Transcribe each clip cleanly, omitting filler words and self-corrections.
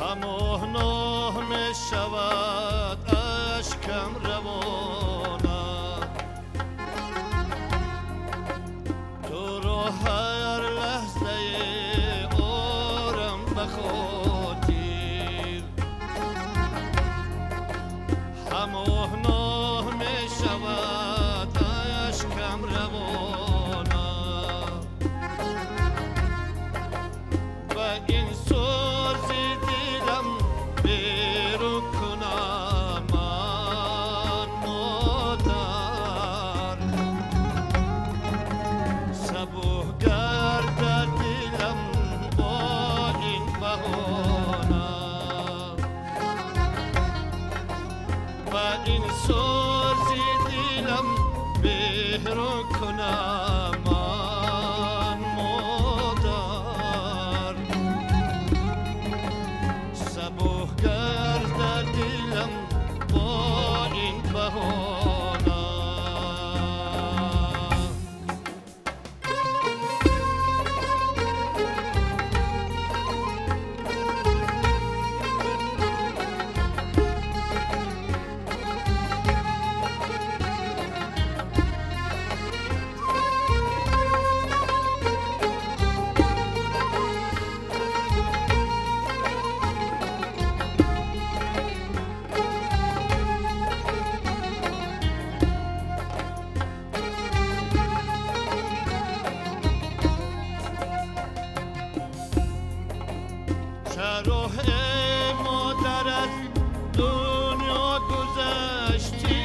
هماهنا می شود اشکم روانم، تو را هر لحظه آرم بخاطر، هماهنا می شود اشکم روانم و این سوز دلم بیرون کنم من مادر، صبح گردد دلم با این بهانه و این سوز دلم بیرون کنم من مادر، صبح گردد دلم با این بهانه. شرح مادر از دنیا گذشتی،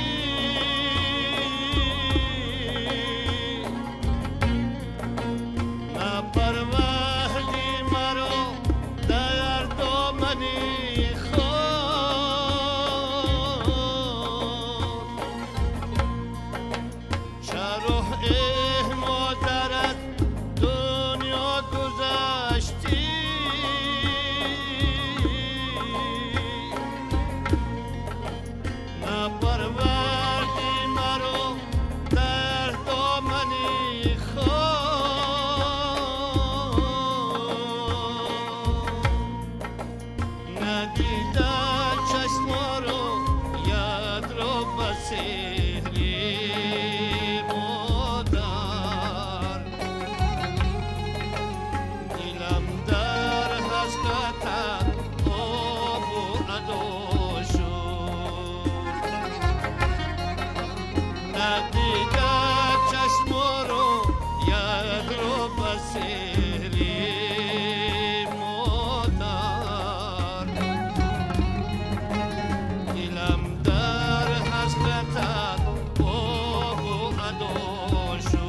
نپروردی مرا در دامنی خاک، شرح مادر از دنیا گذشتی، نپروردی مرا در دامنی خاک، ندیده چشما رو یاد رو بسیری مادر، دلم در حسرتت آب و ادا شد، ندیده چشما رو یاد رو بسیری مادر، دلم در حسرتت آب و ادا شد.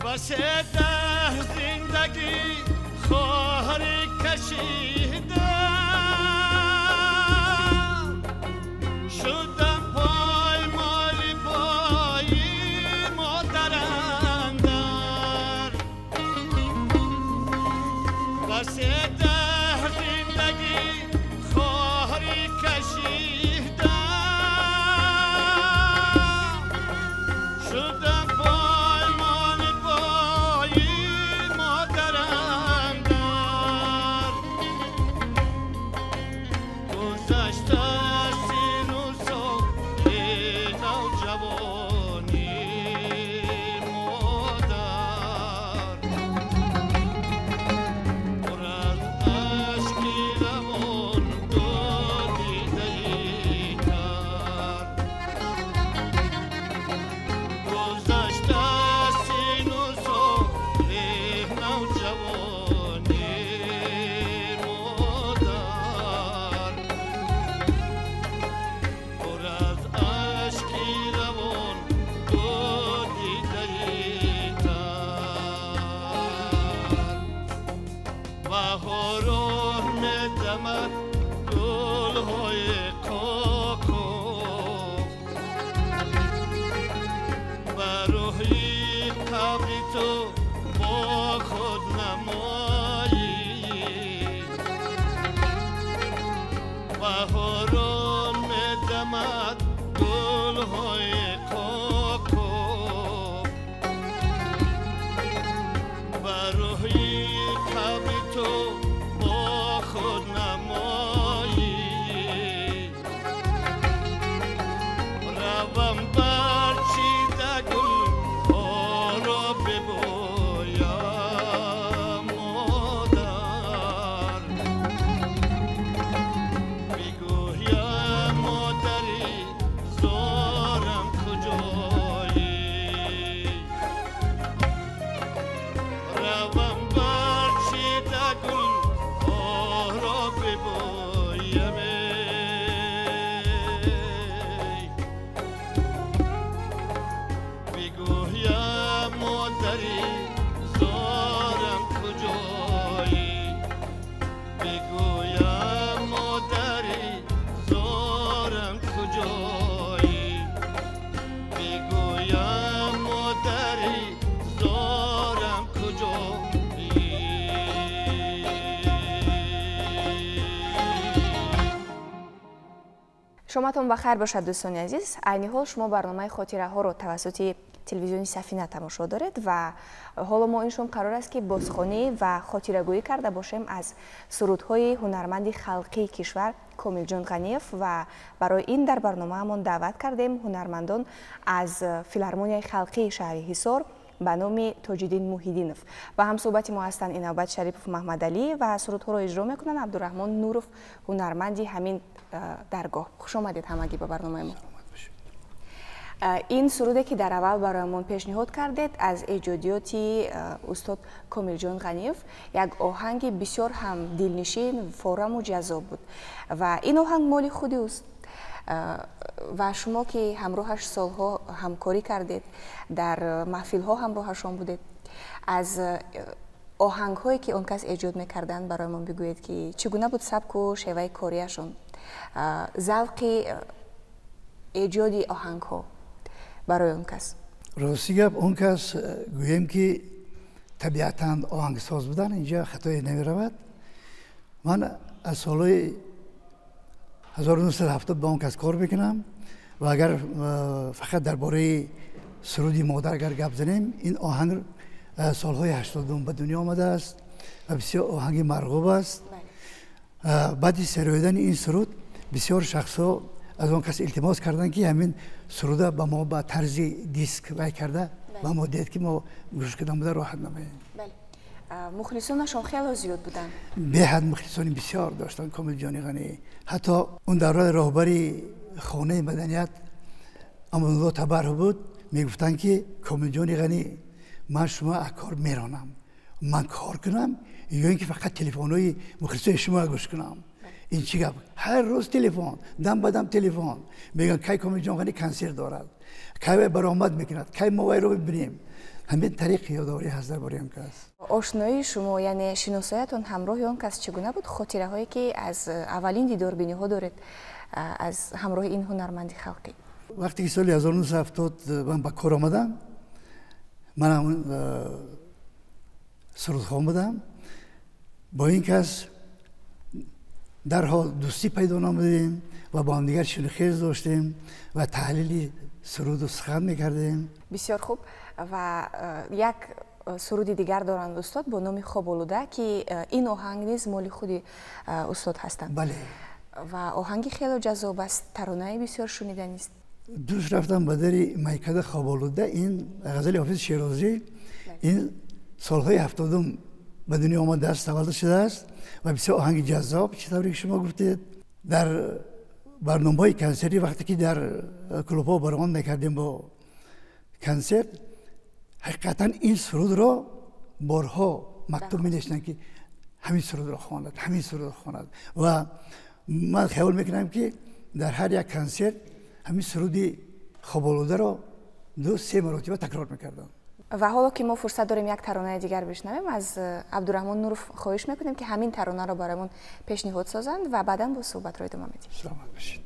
بس 10 زندگی خواهری کشیدم، شدم پایمال پای مادر اندر، بس 10 زندگی خواهری کشیدم، شدم گذشت روحی قبری تو با خود نمایی بهاران میدمد گلهای کاکو بر روحی قبری تو با خود نمایی روم برچیده گل ها را ببویم مادر بگویم مادری زارم کجایی روم برچیده گل ها را ببویم بگویم مادری زارم کجایی بگویم مادری زارم کجایی بگویم مادری زارم کجایی شماتون بخیر باشد دوستان عزیز. عین حال شما برنامه خاطره ها رو توسط تلویزیونی سفینه تماشا دارید و حالا ما اینشون قرار است که بازخوانی و خاطره گویی کرده باشیم از سرودهای هنرمند خلقی کشور کامل جان غنیف و برای این در برنامه همون دعوت کردیم هنرمندان از فیلارمونیای خلقی شهر حصار به نام تاج‌الدین موحیدینов و هم صحبت ما هستند این نوبت شریف محمد علی و سرودها رو اجرا میکنن عبدالرحمن نورов هنرمندی همین درگاه. خوش آمدید همگی به برنامه ما. این سروده که در اول برایمون پیشنهاد کردید از ایجادیاتی استاد کامل جان غنیف یک آهنگ بسیار هم دلنشین فورم و جذاب بود و این آهنگ مال خودی است و شما که همراهش سالها همکاری کردید در محفل ها همراهشان بودید از آهنگ هایی که اون کس ایجاد میکردن برایمون بگویید که چگونه بود سبک و شیوه کاریشون ذوق ایجادی آهنگ ها برای اون کس. راستی گپ اون کس گویم که طبیعتاً آهنگساز بودن اینجا خطایی نمی رود. من از سالهای 1970 با اون کس کار میکنم و اگر فقط درباره سرودی مادر اگر گپ زنیم این آهنگ سالهای 80 به دنیا آمده است و بسیار آهنگ مرغوب است. بعد سرودن این سرود بسیار شخصا از اون کس التماس کردن که همین سروده با ما با طرز دیسک وای کرده و ما دید که ما گوش کردن بوده راحت نماییم. بله. مخلصانشون خیلی زیاد بودن. به حد مخلصانی بسیار داشتن کامل جان غنی. حتی اون دوره راهبری خانه مدنیت امان‌الله تبر بود میگفتن که کامل جان غنی من شما کار میرانم من کار کنم یا اینکه فقط تلفن‌های مخلصای شما گوش کنم. این چی گپ؟ هر روز تلفن دم بدم تلفن میگن کی کامل جان غنی کنسرت دارد کی برآمد میکند کی ما وی رو ببینیم. همین طریق یادآوری هست درباره اون کس. آشنایی شما یعنی شناساییتون همراه اون کس چگونه بود؟ خاطره هایی که از اولین دیداربینی ها دارید از همراه این هنرمند خلقی؟ وقتی که سال 1970 من با کار آمدم من همون سرودخوان بودم با این کس در حال دوستی پیدا نمودیم و با هم دیگر شنخیز داشتیم و تحلیل سرود و سخن میکردیم. بسیار خوب. و یک سرودی دیگر دارند استاد با نام خواب آلوده که این آهنگ نیز مال خود استاد هستند. بله. و آهنگی خیلی جذاب است، ترانه بسیار شنیدنی است. دوست رفتم به در میکده خواب آلوده این غزل حافظ شیرازی این سالهای 70 به دنیا آمده است تولد شده است و بسیار آهنگ جذاب چطوری که شما گفتید. در برنامه‌های کنسرتی وقتی که در کلوب‌ها برآمد میکردیم با کنسرت حقیقتا این سرود را بارها مکتوب می‌نوشتن که همین سرود را خواند همین سرود را خواند و من خیال میکنم که در هر یک کنسرت همین سرود خواب آلوده را 2-3 مرتبه تکرار میکردم. و حالا که ما فرصت داریم یک ترانه دیگر بشنویم از عبدالرحمن نورов خواهش میکنیم که همین ترانه را برامون پیشنهاد سازند و بعدا با صحبت را ادامه میدیم. سلامت باشید.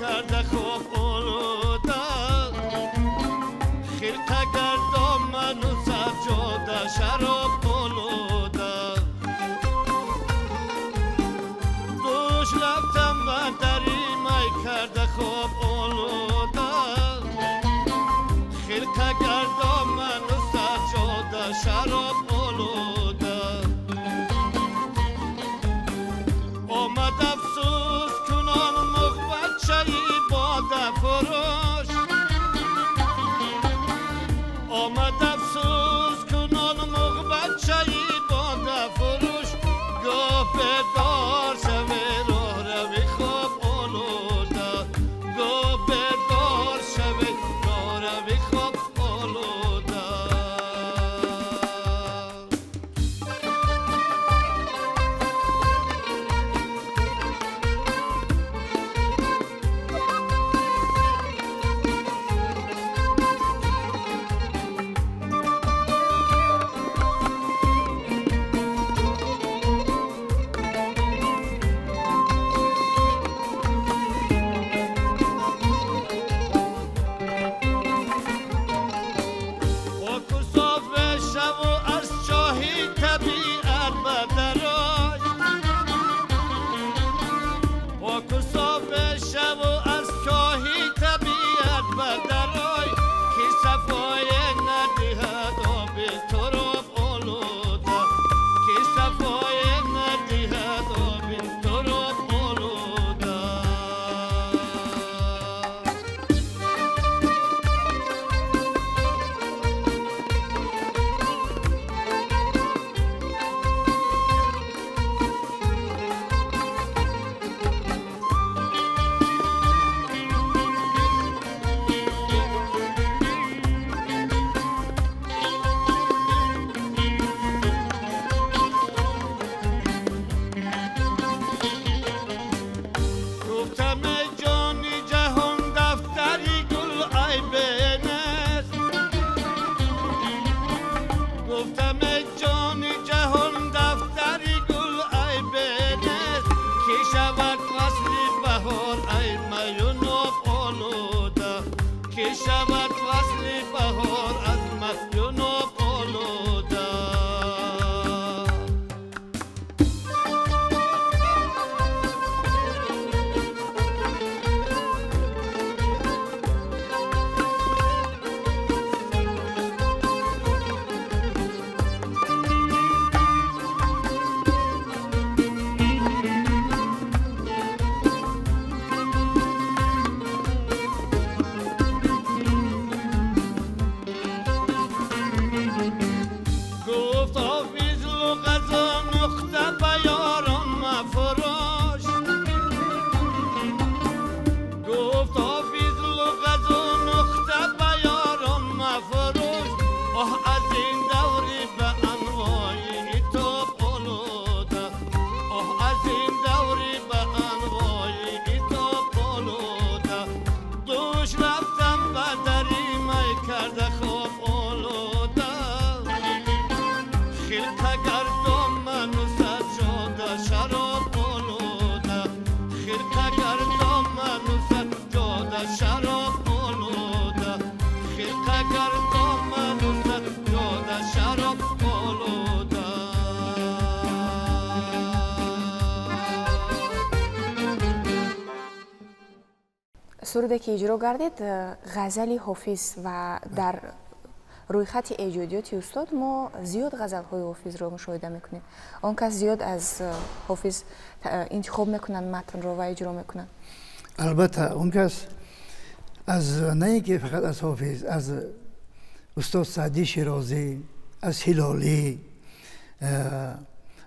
کرده خوب اولوده خلقه گردم منو سجاده شراب اولوده دوش رفتم و دری می کرده خوب اولوده خلقه گردم منو سجاده شراب اولوده آمد افسوس کنان مخبت شایی باده فروش آمد افسوس کنان مخبت شایی باده فروش گاه بدار شوی راه روی خواب اولوده گاه بدار شوی راه روی خواب اولوده سروده که اجرا کردید غزل حافظ و در روی خط ایجادیات استاد ما زیاد غزل های حافظ رو مشاهده میکنیم. آن کس زیاد از حافظ انتخاب میکنن متن رو و اجرا میکنن. البته اون کس از نه که فقط از حافظ، از استاد سعدی شیرازی، از هلالی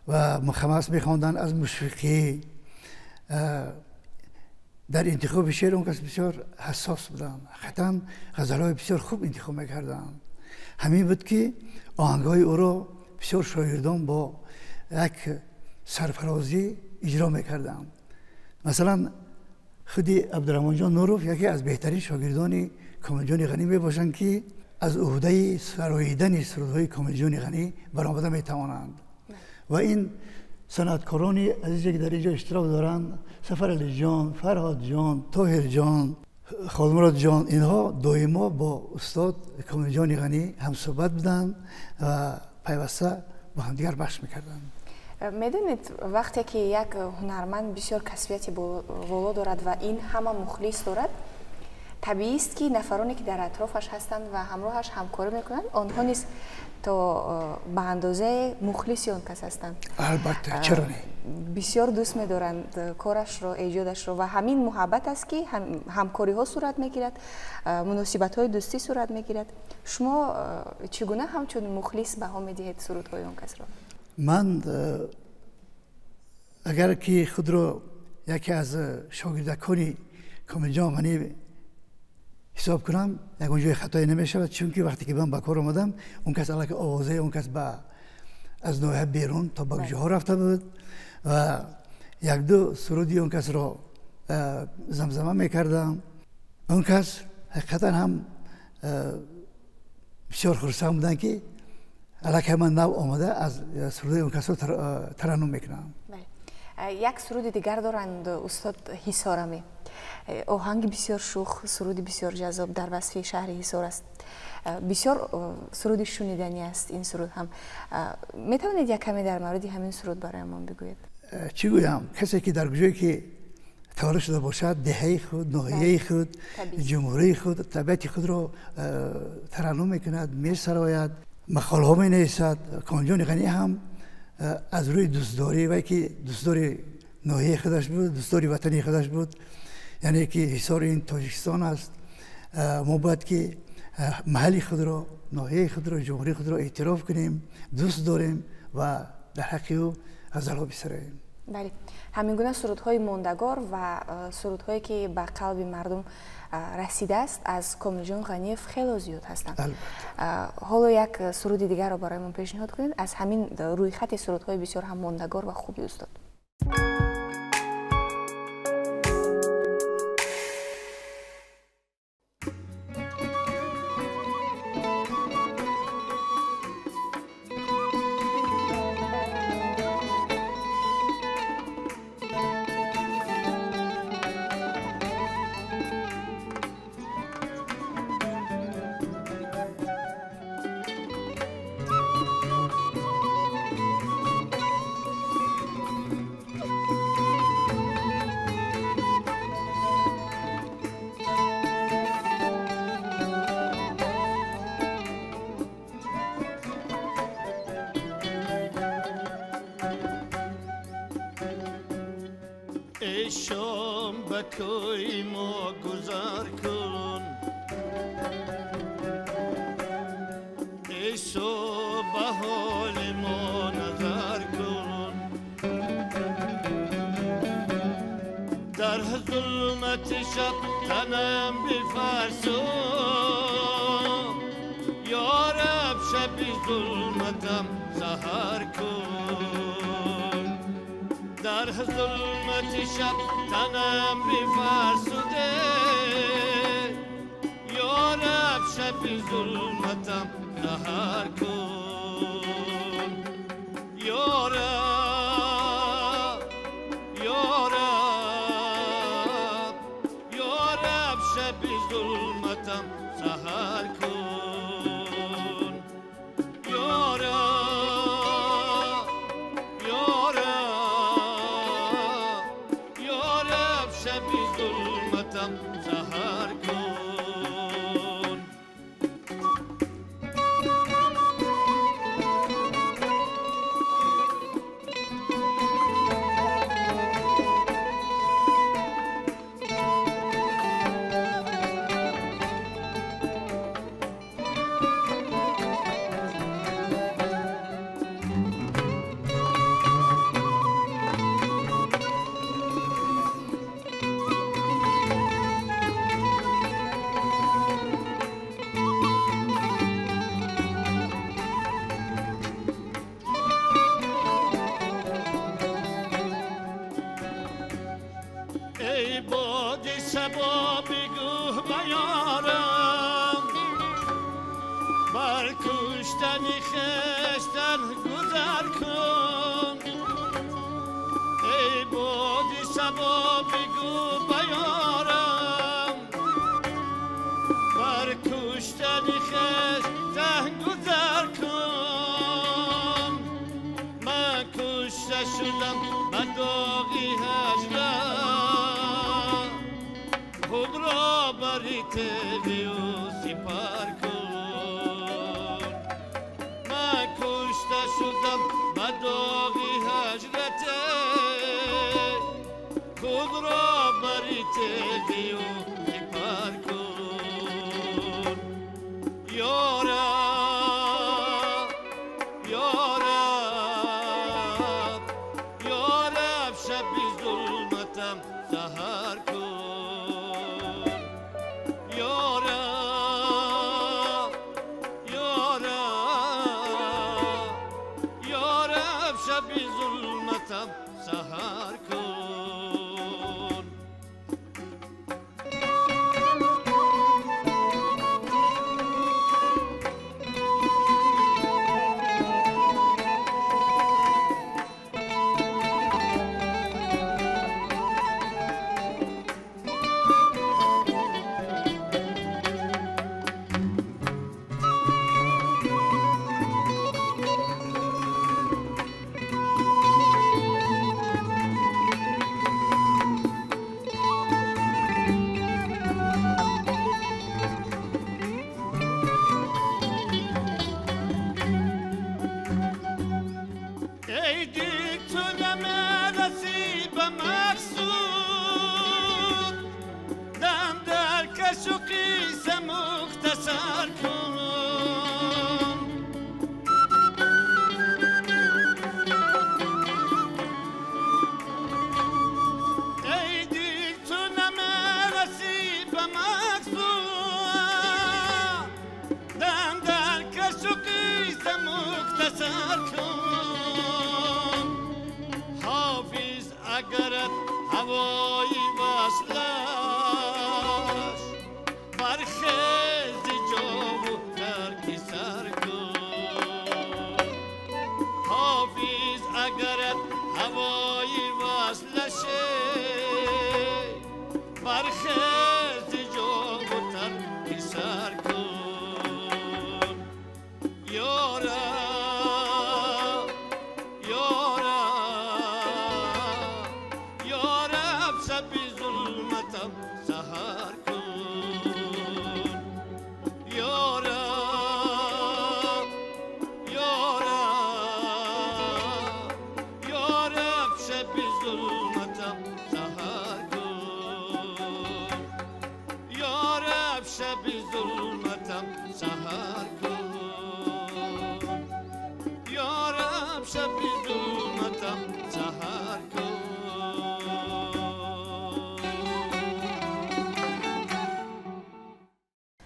و مخمس میخواندن، از مشفقی در انتخاب شعر اون کس بسیار حساس بودن. حقیقتاً غزل‌های بسیار خوب انتخاب میکردن. همین بود که آهنگ‌های او را بسیار شاگردان با یک سرفرازی اجرا میکردن. مثلا خودی عبدالرحمن جان نوروف یکی از بهترین شاگردان کامل جان غنی میباشند که از عهده سراییدن سرودهای کامل جان غنی برآمده میتوانند و این صنعتکاران عزیزی که در اینجا اشتراک دارند، سفر علی جان، فرهاد جان، طاهر جان، خالمراد جان، اینها دائما با استاد کامل جان غنی هم صحبت بودند و پیوسته با هم دیگر بحث میکردند. میدونید وقتی که یک هنرمند بسیار کسبیتی بالا دارد و این همه مخلص دارد، طبیعی است که نفرانی که در اطرافش هستند و همراهش همکاری میکنند آنها نیز تا به اندازه مخلصی آن کس هستند. البته چرا نه؟ بسیار دوست می‌دارند کارش را، ایجادش را و همین محبت است که همکاری ها صورت میگیرد، مناسبت های دوستی صورت میگیرد. شما چگونه همچون مخلص بها میدهید سرودهای آن کس را؟ من اگر که خود را یکی از شاگردکان کامل جان غنی حساب کنم، یک جای خطایی نمیشود، چون که وقتی که من به کار آمدم اون کس علاقه آوازه اون کس از نوحه بیرون تا به جاها رفته بود و یک دو سرودی اون کس را زمزمه میکردم. اون کس حقیقتا هم بسیار خرسند بودن که علاقه من نو آمده از سرودی اون کس را ترنم میکنم. یک سرود دیگر دارند استاد حصارمی، آهنگ بسیار شوخ، سرودی بسیار جذاب در وصف شهر حصار است. بسیار سرودی شنیدنی است این سرود هم. می توانید یک کمی در مورد همین سرود برای ما بگویید؟ چی گویم؟ کسی که در کجایی که تولد شده باشد، دهه خود، ناحیه خود، جمهوری خود، طبیعت خود را ترنم میکند، میسراید، مقاله ها می نویسد. کامل جان غنی هم از روی دوستداری و که دوستداری ناحیه خودش بود، دوستداری وطنی خودش بود، یعنی که حصار این تاجیکستان است، ما باید که محلی خود را، ناحیه خود را، جمهوری خود را اعتراف کنیم، دوست داریم و در حق او غزل‌ها بسراییم. بله، همین گونه سرودهای ماندگار و سرودهایی که به قلب مردم رسیده است از کامل جان غنیف خیلی زیاد هستند. حالا یک سرود دیگر را برای من پیشنهاد کنید از همین روی خط سرودهای بسیار هم ماندگار و خوبی استاد. ای شام به کوی ما گذر کن، ای صبح به حال ما نظر کن، در ظلمت شب تنم بفرسون، یا رب شب ظلمتم سحر کن، در ظلمت شب تنم بفرسوده، یا رب شب ظلمتم سحر کن، یا رب، یا رب، یا رب شب ظلمتم سحر کن، یا رب، یا رب، یا رب شب ظلمتم سحر کن. ای باد صبا بگو بیارم، بر کشتن خشتن گذر کن، میخش تنگ گذر کن من کشته شدم من داغی هجرت خود را بری تقی و سپر کن من کشته شدم من داغی هجرت خود را بری تقی و سپر کن یارب یارب یارب شبی ظلمتم سحر کن یارب یارب یارب شبی ظلمتم سحر کن اگرت هوایی وصلش برخیز جامو ترکی سر کن حافظ اگرت هوایی وصلش برخیز جامو ترکی سر کن یارب یارب شبی ظلمتم سحر کن یارب یارب شبی ظلمتم سحر کن یارب شبی ظلمتم سحر کن یارب شبی ظلمتم سحر کن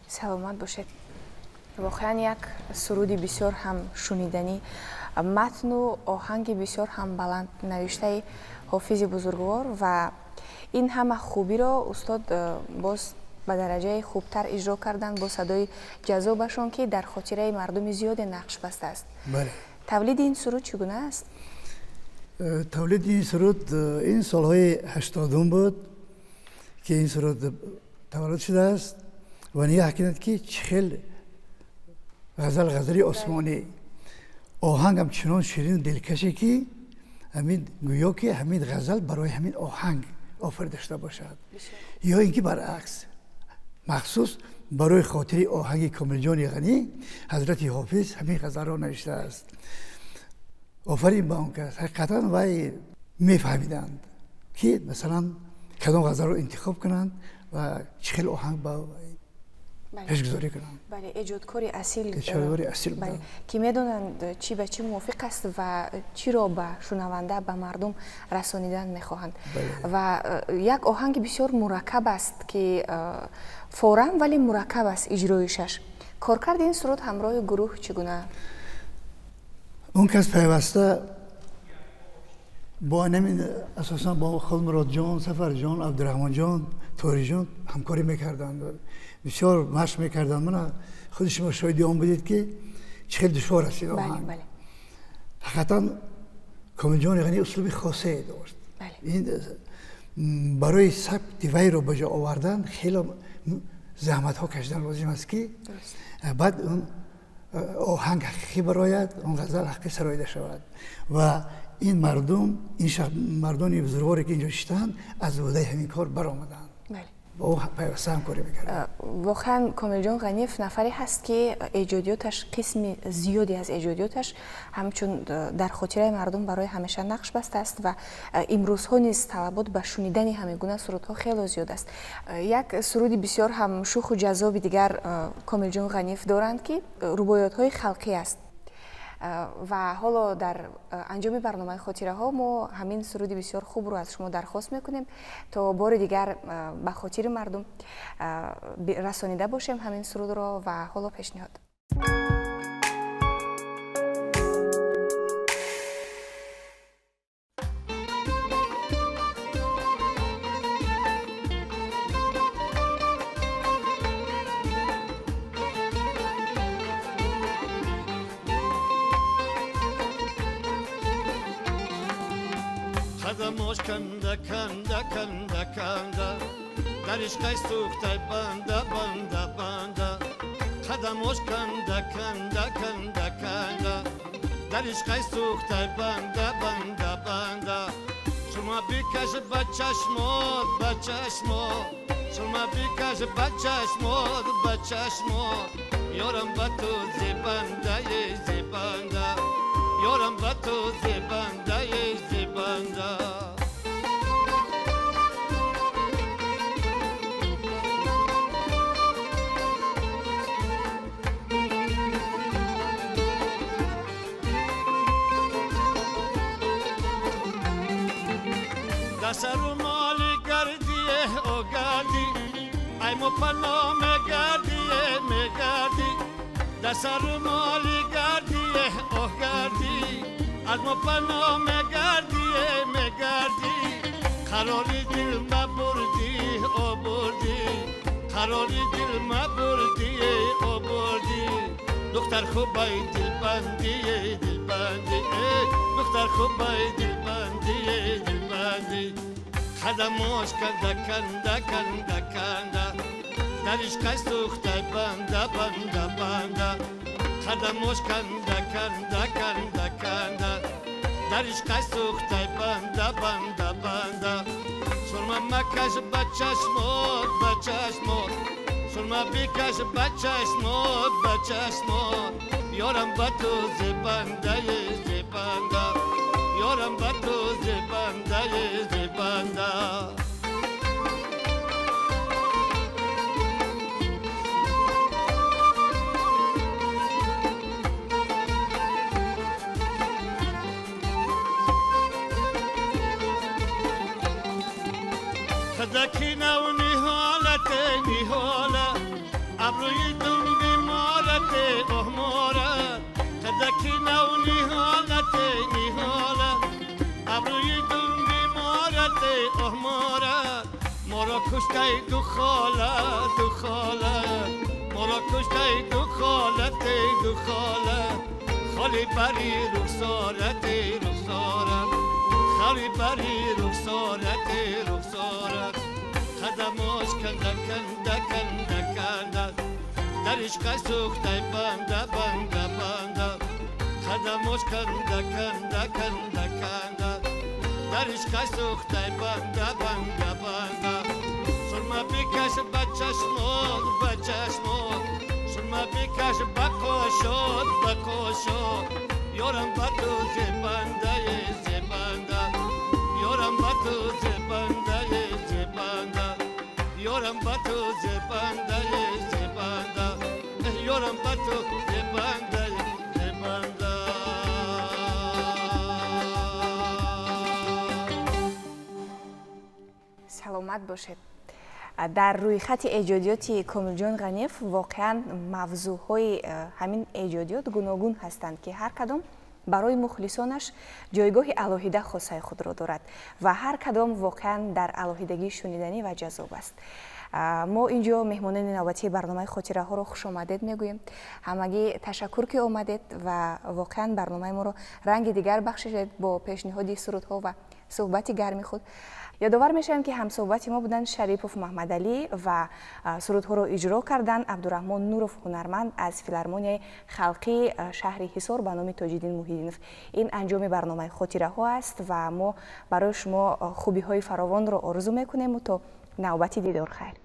سلامت باشید. واقعا یک سرودی بسیار هم شنیدنی، متن و آهنگ بسیار هم بلند نوشته حافظ بزرگوار و این همه خوبی را استاد باز به درجه خوبتر اجرا کردن با صدای جذابشان که در خاطره مردم زیاد نقش بسته است. بله. تولید این سرود چگونه است؟ تولید این سرود این سالهای 80 بود که این سرود تولید شده است و نیه حکیمت که چخیل غزلی عثمانی آهنگ هم چنان شیرین و دلکشه که همین گویا که همین غزل برای همین آهنگ آفریده شده باشد یا اینکه برعکس مخصوص برای خاطر آهنگ کامل جان غنی حضرت حافظ همین غزل را نوشته است. آفرین به اون کس حقیقتا وای میفهمیدند که مثلا کدام غزل را انتخاب کنند و چخیل آهنگ با پیشگذاری کنند. بله، ایجادکاری اصیل بله. که میدونند چی به چی موافق است و چی را به شنونده به مردم رسانیدن میخواهند. بله. و یک آهنگ بسیار مرکب است که فوراً ولی مرکب است اجرایشش. کارکرد این سرود همراه گروه چگونه؟ اون کس پیوسته با نمین اساسا با خود مراد جان، سفر جان، عبدالرحمن جان، توری جان همکاری میکردند. بسیار مشق میکردند. من خود شما شاهدی آن بودید که چقدر دشوار است این آهنگ. بله. حقیقتا کامل جان غنی اسلوب خاصی داشت. بله. این برای سبک وی را به جا آوردن خیلی زحمت ها کشیدن لازم است که بعد اون آهنگ حقیقی براید، اون غزل حقیقی سرایده شود و این مردم، مردانی بزرگواری که اینجا شدن از عهده همین کار برآمدند. بله. با او پیوسته همکاری میکردن. واقعا کامل جان غنیف نفری هست که ایجادیاتش قسم زیادی از ایجادیاتش همچون در خاطره مردم برای همیشه نقش بسته است و امروز ها نیز طلبات به شنیدن همه گونه سرودها خیلی زیاد است. یک سرودی بسیار هم شوخ و جذاب دیگر کامل جان غنیف دارند که رباعیات های خلقی است و حالا در انجام برنامه خاطره ها ما همین سرودی بسیار خوب رو از شما درخواست میکنیم تا بار دیگر به خاطر مردم رسانیده باشیم همین سرود رو و حالا پیشنهاد. Qadamos kanda kanda kanda kanda Darish qaysukhtay banda banda banda Qadamos kanda kanda kanda kanda Darish qaysukhtay banda banda banda Shuma bikash bachashmod bachashmod Shuma bikash bachashmod bachashmod Yoram batu zibanda ye zibanda Yoram batu zibanda ye zibanda Dasaru mali gardiye o gardi Ay mo pano me gardiye me gardi Dasaru mali gardiye o gardi Az mo pano me gardiye me gardi Qarori dil ma burdi o burdi Qarori dil ma burdi o burdi Dukhtar khubay dil bandiye dil bandi Dukhtar khubay dil bandiye dil bandi Khadamosh kanda kanda kanda kanda Darish qaysukhtay banda banda banda Khadamosh kanda kanda kanda kanda Darish qaysukhtay banda banda banda Shurma makash bachashmod bachashmod Shurma bikash bachashmod bachashmod Yoram batu zibanda ye zibanda Yoram batu zibanda ye zibanda Khadakina u nihalate nihala Abruyi dumbi marate ohmara Khadakina u nihalate nihala Abruyi dumbi marate ohmara Mora kushtay du khala du khala Mora kushtay du khalate du khala Khali bari rukhsarate rukhsarat Khali bari rukhsarate rukhsarat Khadamosh kanda kanda kanda kanda Darish qaysukhtay banda banda banda Khadamosh kanda kanda kanda kanda Darish qaysukhtay banda banda banda Shurma bikash bachashmod bachashmod Shurma bikash bakoshod bakoshod Yoram batu zibanda ye zibanda Yoram batu zibanda ye zibanda Yoram batu zibanda ye zibanda Yoram batu zibanda ye zibanda سلامت باشید. در روی خط ایجادیات کامل جان غنیف واقعا موضوعهای همین ایجادیات گوناگون هستند که هر کدام برای مخلصانش جایگاه الهیده خاصه خود را دارد و هر کدام واقعا در الهیدگی شنیدنی و جذاب است. ما اینجا مهمانان نوبتی برنامه خاطره ها رو خوش آمدید میگوییم. همگی تشکر که آمدید و واقعا برنامه ما رو رنگ دیگر بخشیدید با پیشنهاد سرودها و صحبت گرمی خود. یادآور میشم که هم صحبت ما بودن شریپوف محمد علی و سرودها رو اجرا کردن عبدالرحمن نوروف هنرمند از فیلارمونیای خلقی شهر حصار به نام تاج‌الدین محیدینوف. این انجام برنامه خاطره ها است و ما برای شما خوبی های فراوان رو آرزو میکنیم و تا نوبت دیدار خیر.